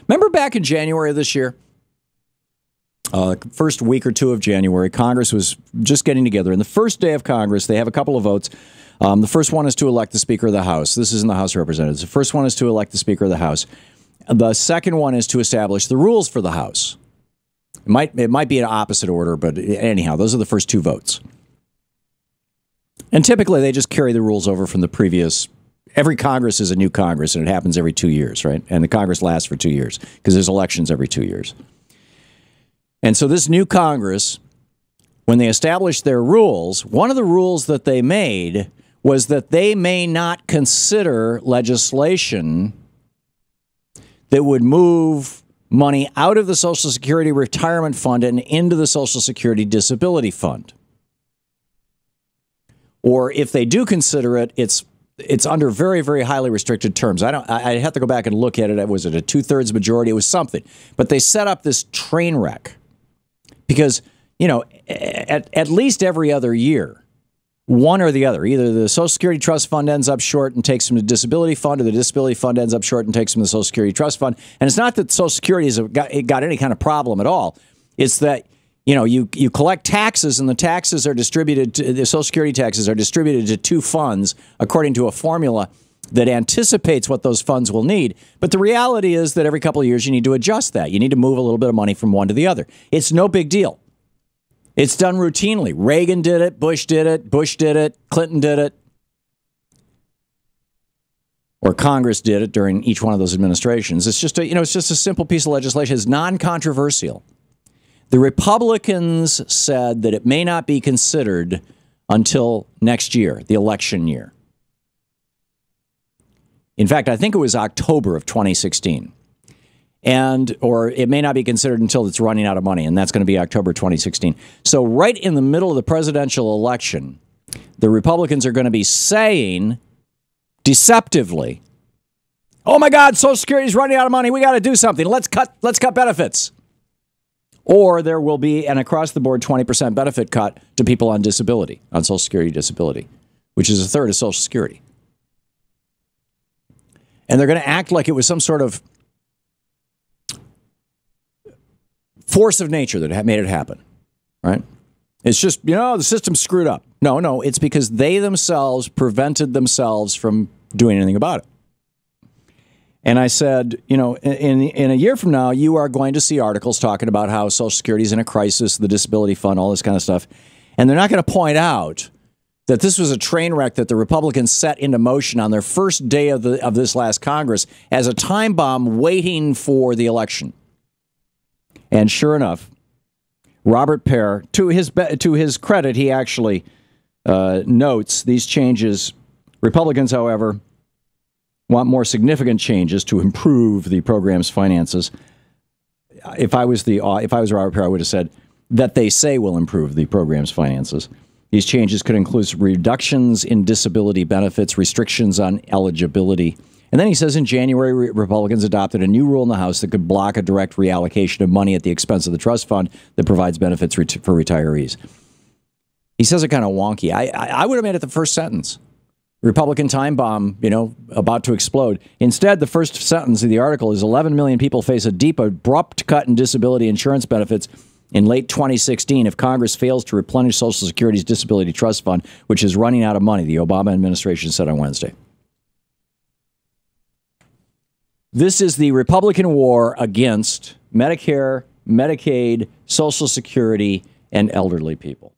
Remember back in January of this year? First week or two of January, Congress was just getting together. And the first day of Congress, they have a couple of votes. The first one is to elect the Speaker of the House. This is in the House of Representatives. The first one is to elect the Speaker of the House. The second one is to establish the rules for the House. It might be in opposite order, but anyhow, those are the first two votes. And typically, they just carry the rules over from the previous. Every Congress is a new Congress, and it happens every 2 years, right? And the Congress lasts for 2 years because there's elections every 2 years. And so this new Congress, when they established their rules, one of the rules that they made was that they may not consider legislation that would move money out of the Social Security Retirement Fund and into the Social Security Disability Fund. Or if they do consider it, it's under very, very highly restricted terms. I have to go back and look at it. Was it a 2/3 majority? It was something. But they set up this train wreck because, you know, at least every other year, one or the other, either the Social Security Trust Fund ends up short and takes them to the Disability Fund, or the Disability Fund ends up short and takes them to the Social Security Trust Fund. And it's not that Social Security has got any kind of problem at all. It's that, you know, you collect taxes, and the taxes are distributed to, the Social Security taxes are distributed to two funds according to a formula that anticipates what those funds will need. But the reality is that every couple of years you need to adjust that. You need to move a little bit of money from one to the other. It's no big deal. It's done routinely. Reagan did it, Bush did it, Clinton did it, or Congress did it during each one of those administrations. It's just it's just a simple piece of legislation. It's non-controversial. The Republicans said that it may not be considered until next year, the election year. In fact, I think it was October of 2016. Or it may not be considered until it's running out of money, and that's going to be October 2016. So right in the middle of the presidential election, the Republicans are going to be saying deceptively, oh my God, Social Security is running out of money. We got to do something. Let's cut benefits. Or there will be an across-the-board 20% benefit cut to people on disability, on Social Security disability, which is a third of Social Security. And they're going to act like it was some sort of force of nature that made it happen, right? It's just, the system's screwed up. No, it's because they themselves prevented themselves from doing anything about it. And I said, in a year from now, you are going to see articles talking about how Social Security is in a crisis, the disability fund, all this kind of stuff. And they're not going to point out that this was a train wreck that the Republicans set into motion on their first day of this last Congress as a time bomb waiting for the election. And sure enough, Robert Pear, to his credit, he actually notes these changes. Republicans, however, want more significant changes to improve the program's finances. If I was Robert Pear, I would have said that they say will improve the program's finances. These changes could include reductions in disability benefits, restrictions on eligibility. And then he says in January, Republicans adopted a new rule in the House that could block a direct reallocation of money at the expense of the trust fund that provides benefits for retirees. He says it kind of wonky. I would have made it the first sentence. Republican time bomb, about to explode. Instead, the first sentence of the article is 11 million people face a deep, abrupt cut in disability insurance benefits in late 2016 if Congress fails to replenish Social Security's Disability Trust Fund, which is running out of money, the Obama administration said on Wednesday. This is the Republican war against Medicare, Medicaid, Social Security, and elderly people.